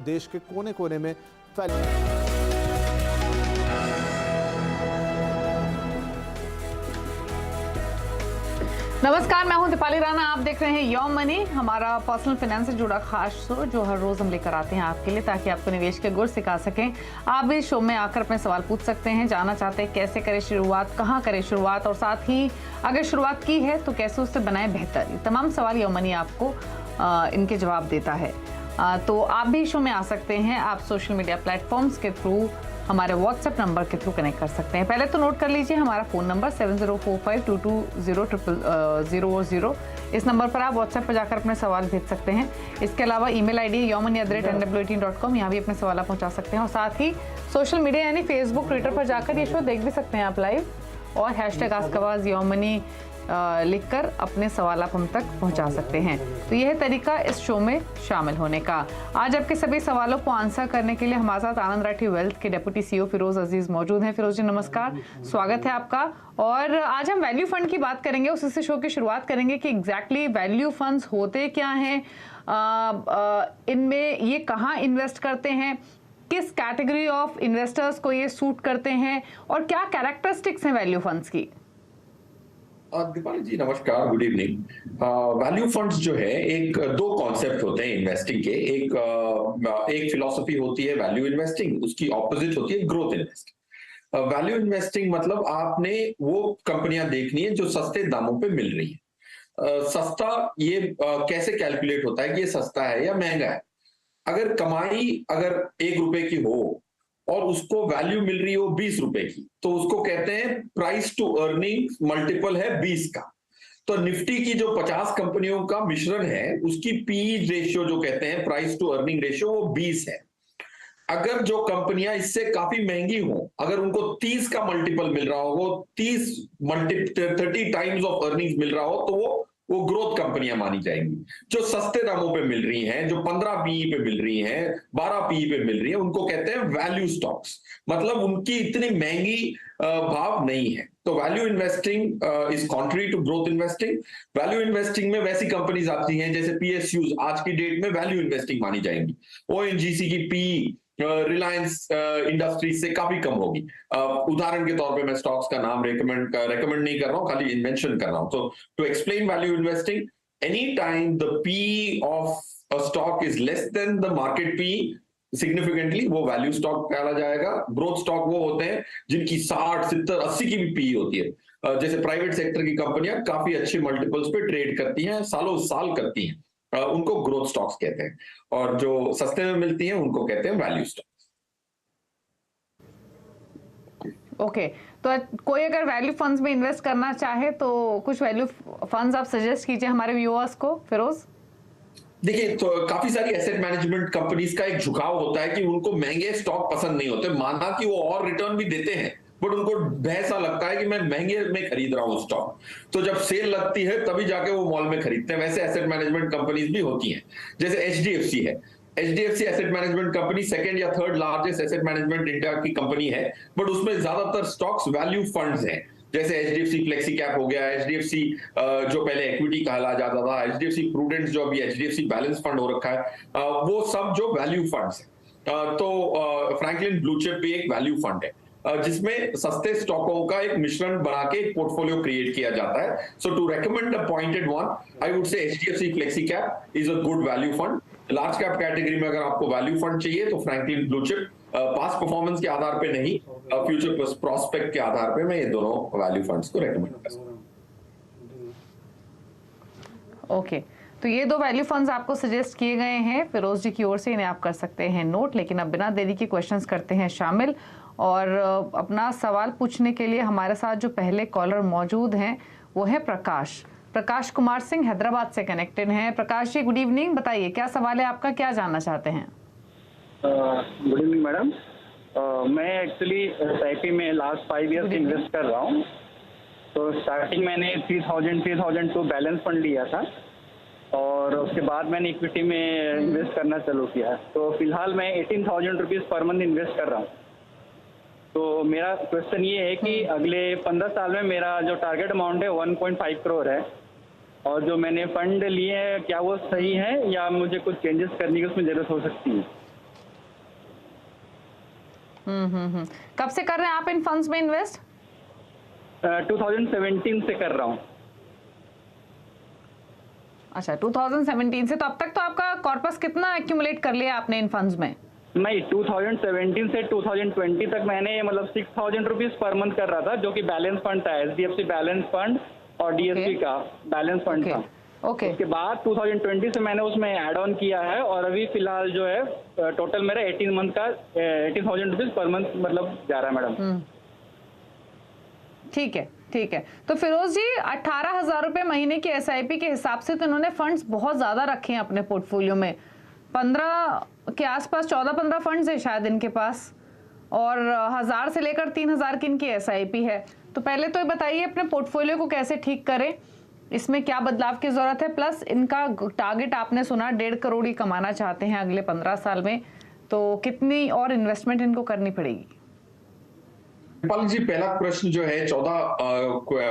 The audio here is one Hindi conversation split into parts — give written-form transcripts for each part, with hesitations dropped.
देश के कोने कोने में फैल। नमस्कार, मैं हूं दीपाली राणा। आप देख रहे हैं यौम मनी, हमारा पर्सनल फाइनेंस से जुड़ा खास शो जो हर रोज हम लेकर आते हैं आपके लिए, ताकि आपको निवेश के गुर सिखा सकें। आप भी शो में आकर अपने सवाल पूछ सकते हैं, जानना चाहते हैं कैसे करें शुरुआत, कहां करें शुरुआत, और साथ ही अगर शुरुआत की है तो कैसे उससे बनाएं बेहतर। तमाम सवाल यौम मनी आपको इनके जवाब देता है। तो आप भी शो में आ सकते हैं। आप सोशल मीडिया प्लेटफॉर्म्स के थ्रू हमारे व्हाट्सएप नंबर के थ्रू कनेक्ट कर सकते हैं। पहले तो नोट कर लीजिए हमारा फ़ोन नंबर 7045220000। इस नंबर पर आप व्हाट्सएप पर जाकर अपने सवाल भेज सकते हैं। इसके अलावा ईमेल आईडी yomani@nw18.com, यहाँ भी अपने सवाल पहुँचा सकते हैं। और साथ ही सोशल मीडिया यानी फेसबुक, ट्विटर पर जाकर ये शो देख भी सकते हैं आप लाइव, और #आस्क यौम मनी लिखकर अपने सवाल आप हम तक पहुंचा सकते हैं। तो यह तरीका इस शो में शामिल होने का। आज आपके सभी सवालों को आंसर करने के लिए हमारे साथ आनंद राठी वेल्थ के डेप्यूटी सीईओ फिरोज अजीज मौजूद हैं। फिरोज जी नमस्कार, स्वागत है आपका। और आज हम वैल्यू फंड की बात करेंगे, उसी से शो की शुरुआत करेंगे कि एग्जैक्टली वैल्यू फंड्स होते क्या हैं, इनमें ये कहाँ इन्वेस्ट करते हैं, किस कैटेगरी ऑफ इन्वेस्टर्स को ये सूट करते हैं, और क्या कैरेक्टरिस्टिक्स हैं वैल्यू फंड्स की। दीपाली जी नमस्कार, गुड इवनिंग। वैल्यू फंड्स जो है, एक दो कॉन्सेप्ट होते हैं इन्वेस्टिंग के। एक फिलॉसफी होती है वैल्यू इन्वेस्टिंग, उसकी ऑपोजिट होती है ग्रोथ इन्वेस्टिंग। वैल्यू इन्वेस्टिंग मतलब आपने वो कंपनियां देखनी है जो सस्ते दामों पे मिल रही है। सस्ता ये कैसे कैलकुलेट होता है कि ये सस्ता है या महंगा है। अगर कमाई अगर 1 रुपए की हो और उसको वैल्यू मिल रही हो 20 रुपए की, तो उसको कहते हैं प्राइस टू अर्निंग मल्टीपल है 20 का। तो निफ्टी की जो 50 कंपनियों का मिश्रण है, उसकी पी रेशियो जो कहते हैं प्राइस टू अर्निंग रेशियो, वो 20 है। अगर जो कंपनियां इससे काफी महंगी हो, अगर उनको 30 का मल्टीपल मिल रहा हो, 30 टाइम्स ऑफ अर्निंग्स मिल रहा हो, तो वो ग्रोथ कंपनियां मानी जाएंगी। जो सस्ते दामों पे मिल रही हैं, जो 15 पीई पे मिल रही हैं, 12 पीई पे मिल रही हैं, उनको कहते हैं वैल्यू स्टॉक्स। मतलब उनकी इतनी महंगी भाव नहीं है। तो value investing is contrary to growth investing. Value investing में वैसी कंपनीज आती हैं जैसे पीएसयूज आज की डेट में वैल्यू इन्वेस्टिंग मानी जाएंगी। ओएनजीसी की पी रिलायंस इंडस्ट्रीज से काफी कम होगी। उदाहरण के तौर पे मैं स्टॉक्स का नाम रेकमेंड नहीं कर रहा हूं, खाली मेंशन कर रहा हूं। तो to explain value investing, any time the P of a stock is less than the market P significantly, वो वैल्यू स्टॉक कहा जाएगा। ग्रोथ स्टॉक वो होते हैं जिनकी 60, 70, 80 की भी पी होती है। जैसे प्राइवेट सेक्टर की कंपनियां काफी अच्छे मल्टीपल्स पे ट्रेड करती हैं, सालों साल करती हैं, उनको ग्रोथ स्टॉक्स कहते हैं। और जो सस्ते में मिलती हैं उनको कहते हैं वैल्यू स्टॉक्स। ओके, तो कोई अगर वैल्यू फंड्स में इन्वेस्ट करना चाहे तो कुछ वैल्यू फंड्स आप सजेस्ट कीजिए हमारे व्यूअर्स को। फिरोज देखिए, तो काफी सारी एसेट मैनेजमेंट कंपनीज का एक झुकाव होता है कि उनको महंगे स्टॉक पसंद नहीं होते। माना कि वो और रिटर्न भी देते हैं, बट उनको भैसा लगता है कि मैं महंगे में खरीद रहा हूं स्टॉक, तो जब सेल लगती है तभी जाके वो मॉल में खरीदते हैं। वैसे एसेट मैनेजमेंट कंपनीज भी होती हैं, जैसे एचडीएफसी है। HDFC asset management company 2nd या 3rd largest asset management India की कंपनी है, बट उसमें ज्यादातर स्टॉक्स वैल्यू फंड्स हैं। जैसे एचडीएफसी फ्लेक्सी कैप हो गया, एचडीएफसी जो पहले इक्विटी कहा जाता था, एचडीएफसी प्रूडेंट जो अभी एचडीएफसी बैलेंस फंड हो रखा है, वो सब जो वैल्यू फंड्स है। तो फ्रैंकलिन ब्लू चिप भी एक वैल्यू फंड है जिसमें सस्ते स्टॉकों का एक मिश्रण बना के एक पोर्टफोलियो क्रिएट किया जाता है। So to recommend a pointed one, I would say HDFC flexi cap is a good value fund. Large cap category में अगर आपको वैल्यू फंड चाहिए तो Franklin blue chip, past performance के आधार पे नहीं, फ्यूचर प्रोस्पेक्ट के आधार पे मैं ये दोनों वैल्यू फंड्स को रेकमेंड कर सकता हूं। ओके, तो ये दो वैल्यू फंड्स आपको सजेस्ट किए गए हैं फिरोज जी की ओर से, इन्हें आप कर सकते हैं नोट। लेकिन अब बिना देरी के क्वेश्चंस करते हैं शामिल, और अपना सवाल पूछने के लिए हमारे साथ जो पहले कॉलर मौजूद हैं वो है प्रकाश कुमार सिंह, हैदराबाद से कनेक्टेड हैं। प्रकाश जी गुड इवनिंग, बताइए क्या सवाल है आपका, क्या जानना चाहते हैं। Good evening madam. मैं एक्चुअली एसआईपी में लास्ट 5 ईयर्स इन्वेस्ट कर रहा हूँ। तो स्टार्टिंग मैंने 3000 बैलेंस फंड लिया था, और उसके बाद मैंने इक्विटी में इन्वेस्ट करना चालू किया। तो फिलहाल मैं 18,000 रुपीज़ पर मंथ इन्वेस्ट कर रहा हूँ। तो मेरा क्वेश्चन ये है कि अगले 15 साल में मेरा जो टारगेट अमाउंट है 1.5 करोड़ है, और जो मैंने फंड लिए हैं क्या वो सही है या मुझे कुछ चेंजेस करने की उसमें ज़रूरत हो सकती है। कब से कर रहे हैं आप इन फंड्स में इन्वेस्ट? 2017 से कर रहा हूँ। अच्छा, 2017 से। तो अब तक तो आपका कॉर्पस कितना एक्यूमुलेट कर लिया आपने इन फंड्स में? नहीं, 2017 से 2020 तक मैंने मतलब 6,000 रुपीज पर मंथ कर रहा था, जो कि बैलेंस फंड था, SDFC बैलेंस फंड और DSP का बैलेंस फंड था। ओके। उसके बाद 2020 से मैंने उसमें ऐड ऑन किया है और अभी फिलहाल जो है टोटल मेरा 18 मंथ का 18,000 रुपीज पर मंथ मतलब जा रहा है मैडम। ठीक है, ठीक है। तो फिरोज जी, 18,000 रुपए महीने की SIP के हिसाब से तो इन्होंने फंड्स बहुत ज्यादा रखे हैं अपने पोर्टफोलियो में। 15 के आसपास 14-15 फंड्स है शायद इनके पास, और 1,000 से लेकर 3,000 की इनकी SIP है। तो पहले तो ये बताइए अपने पोर्टफोलियो को कैसे ठीक करें, इसमें क्या बदलाव की जरूरत है, प्लस इनका टारगेट आपने सुना 1.5 करोड़ ही कमाना चाहते हैं अगले 15 साल में, तो कितनी और इन्वेस्टमेंट इनको करनी पड़ेगी? पाल जी, पहला प्रश्न जो है, 14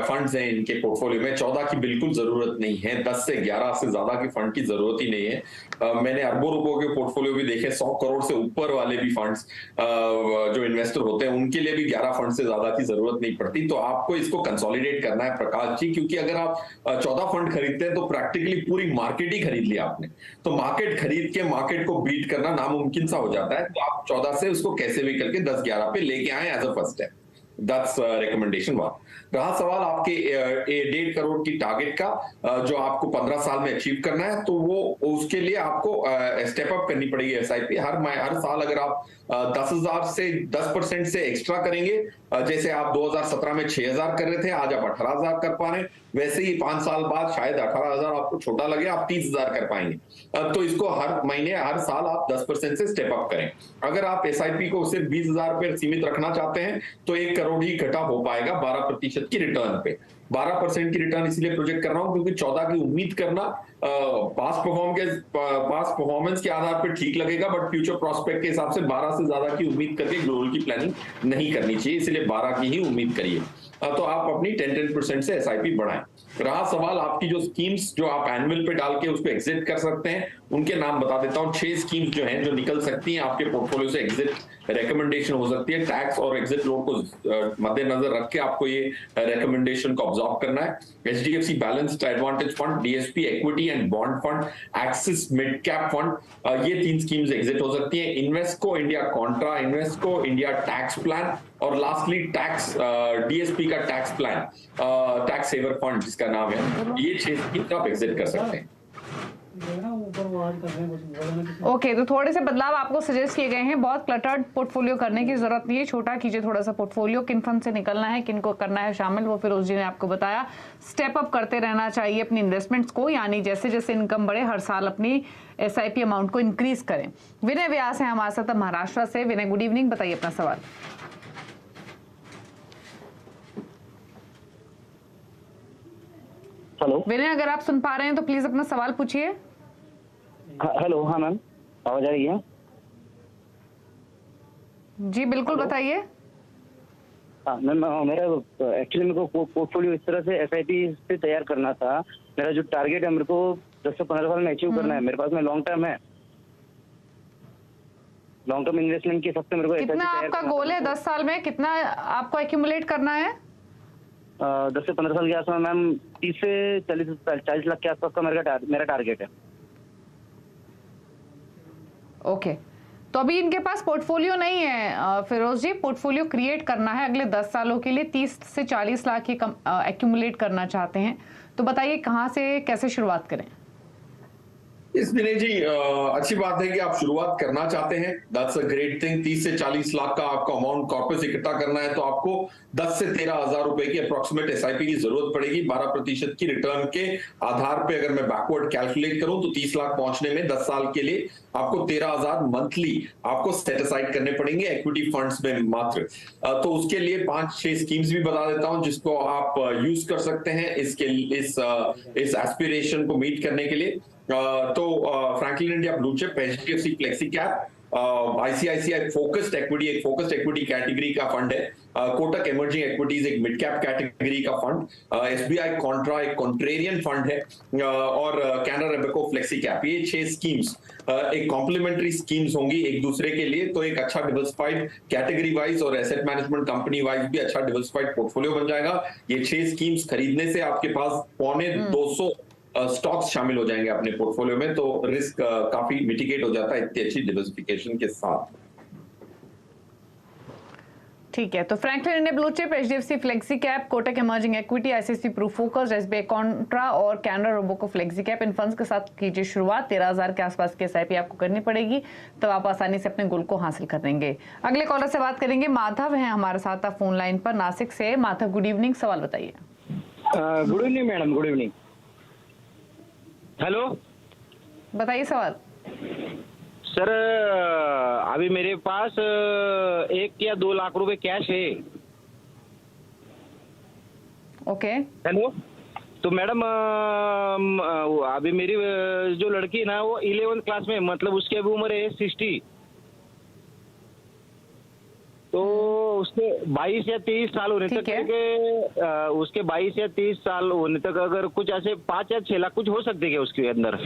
फंड्स हैं इनके पोर्टफोलियो में। 14 की बिल्कुल जरूरत नहीं है, 10 से 11 से ज्यादा की फंड की जरूरत ही नहीं है। मैंने अरबों रुपयों के पोर्टफोलियो भी देखे, 100 करोड़ से ऊपर वाले भी फंड्स जो इन्वेस्टर होते हैं उनके लिए भी 11 फंड से ज्यादा की जरूरत नहीं पड़ती। तो आपको इसको कंसोलिडेट करना है प्रकाश जी, क्योंकि अगर आप 14 फंड खरीदते हैं तो प्रैक्टिकली पूरी मार्केट ही खरीद लिया आपने। तो मार्केट खरीद के मार्केट को बीट करना नामुमकिन सा हो जाता है। तो आप 14 से उसको कैसे भी करके 10-11 पे लेके आए as a first step. That's recommendation 1। रहा सवाल आपके 1.5 करोड़ की टारगेट का, जो आपको 15 साल में अचीव करना है, तो वो उसके लिए आपको स्टेप अप करनी पड़ेगी SIP। हर साल अगर आप 10,000 से 10% से एक्स्ट्रा करेंगे, जैसे आप 2017 में 6,000 कर रहे थे, आज आप 18,000 कर पा रहे हैं, वैसे ही 5 साल बाद शायद 18,000 आपको छोटा लगे, आप 30,000 कर पाएंगे। तो इसको हर महीने हर साल आप 10% से स्टेप अप करें। अगर आप SIP को सिर्फ 20,000 पे सीमित रखना चाहते हैं तो 1 करोड़ ही इकट्ठा हो पाएगा 12% की रिटर्न पे। 12% की रिटर्न इसलिए प्रोजेक्ट कर रहा हूं क्योंकि 14 की उम्मीद करना पास परफॉर्मेंस के आधार पर ठीक लगेगा, बट फ्यूचर प्रोस्पेक्ट के हिसाब से 12 से ज्यादा की उम्मीद करके ग्रोल की प्लानिंग नहीं करनी चाहिए, इसलिए 12 की ही उम्मीद करिए। तो आप अपनी 10% से SIP बढ़ाएं। रहा सवाल आपकी जो स्कीम्स जो आप एनुअल पे डाल के उसको एग्जिट कर सकते हैं, उनके नाम बता देता हूं। 6 स्कीम्स जो हैं जो निकल सकती हैं आपके पोर्टफोलियो से, एग्जिट रिकमेंडेशन हो सकती है। टैक्स और एग्जिट लोड को मद्देनजर रख के आपको ये रिकमेंडेशन को ऑब्जर्व करना है। HDFC balanced advantage fund, DSP equity and bond fund, Axis mid cap fund, ये 3 स्कीम्स एग्जिट हो सकती हैं। Invesco India contra, Invesco India tax plan, और लास्टली टैक्स DSP का tax plan, tax saver fund जिसका नाम है, ये 6 स्कीम्स आप एग्जिट कर सकते हैं। ओके, तो थोड़े से बदलाव आपको सजेस्ट किए गए हैं। बहुत क्लटर्ड पोर्टफोलियो करने की जरूरत नहीं है, छोटा कीजिए थोड़ा सा पोर्टफोलियो। किन फंड से निकलना है, किन को करना है शामिल, वो फिरोज जी ने आपको बताया। स्टेप अप करते रहना चाहिए अपनी इन्वेस्टमेंट्स को, यानी जैसे जैसे इनकम बढ़े हर साल अपनी SIP अमाउंट को इंक्रीज करें। विनय व्यास है हमारे साथ महाराष्ट्र से। विनय, गुड इवनिंग, बताइए अपना सवाल। हेलो विनय, अगर आप सुन पा रहे हैं तो प्लीज अपना सवाल पूछिए। हेलो, हाँ मैम, आवाज आ रही है? जी बिल्कुल, बताइए। हाँ मैम, मेरा एक्चुअली मेरे को पोर्टफोलियो इस तरह से SIP से तैयार करना था। मेरा जो टारगेट है मेरे को 10 से 15 साल में अचीव करना है। मेरे पास में लॉन्ग टर्म है, लॉन्ग टर्म इन्वेस्टमेंट के हिसाब से मेरे को कितना आपका गोल है 10 साल में, कितना आपको एक्यूमुलेट करना है? 10 से 15 साल के आसपास मैम 30 से 40 लाख के आसपास का मेरा टारगेट है। ओके, तो अभी इनके पास पोर्टफोलियो नहीं है फिरोज जी, पोर्टफोलियो क्रिएट करना है अगले 10 सालों के लिए। 30 से 40 लाख की एक्यूमुलेट करना चाहते हैं, तो बताइए कहाँ से कैसे शुरुआत करें? इस विनय जी, अच्छी बात है कि आप शुरुआत करना चाहते हैं। That's a great thing. 30 से 40 लाख का आपका अमाउंट कॉर्पस इकट्ठा करना है, तो आपको 10 से 13,000 रुपए की अप्रोक्सीमेट SIP की जरूरत पड़ेगी। 12% की रिटर्न के आधार पे अगर मैं बैकवर्ड कैलकुलेट करूं तो 30 लाख पहुंचने में 10 साल के लिए आपको 13,000 मंथली आपको सेट असाइड करने पड़ेंगे इक्विटी फंड्स में मात्र। तो उसके लिए 5-6 स्कीम्स भी बता देता हूं जिसको आप यूज कर सकते हैं इस एस्पिरेशन को मीट करने के लिए। तो Franklin India Blue chip, HDFC flexi cap, ICICI focused equity एक फोकस्ड एक्विटी कैटेगरी का फंड है, कोटक इमर्जिंग इक्विटीज एक मिड कैप कैटेगरी का फंड, एसबीआई कॉन्ट्रा एक कॉन्ट्रेरियन फंड है, और कैनरा रोबेको फ्लेक्सी कैप, ये 6 स्कीम्स एक कॉम्प्लीमेंट्री स्कीम्स होंगी एक दूसरे के लिए। तो एक अच्छा डिवर्सिफाइड कैटेगरी वाइज और एसेट मैनेजमेंट कंपनी वाइज भी अच्छा डिवर्सिफाइड पोर्टफोलियो बन जाएगा। ये 6 स्कीम्स खरीदने से आपके पास 250 स्टॉक्स शामिल हो जाएंगे अपने पोर्टफोलियो में, तो रिस्क काफी मिटिगेट हो जाता है इतनी अच्छी डिवर्सिफिकेशन के साथ। ठीक है, तो Franklin India Blue Chip, HDFC flexi Cap, Kotak Emerging Equity, ICICI Pru Focus, SBI Contra और कैनरा रोबेको फ्लेक्सी कैप, इन फंड्स के साथ कीजिए शुरुआत। 13,000 के आसपास की एसआईपी आपको करनी पड़ेगी, तब आप आसानी से अपने गोल को हासिल कर लेंगे। अगले कॉलर से बात करेंगे, माधव हैं हमारे साथ फोन लाइन पर, नासिक से। माधव, गुड इवनिंग, सवाल बताइए। Good evening madam, good evening. Hello, बताइए सवाल। सर अभी मेरे पास 1 या 2 लाख रुपए कैश है। ओके। हेलो, तो मैडम अभी मेरी जो लड़की है ना वो 11th क्लास में, मतलब उसकी अभी उम्र है 60, तो उसके 22 या 23 साल होने तक के उसके 22 या 30 साल होने तक अगर कुछ ऐसे 5 या 6 लाख कुछ हो सकते क्या उसके अंदर?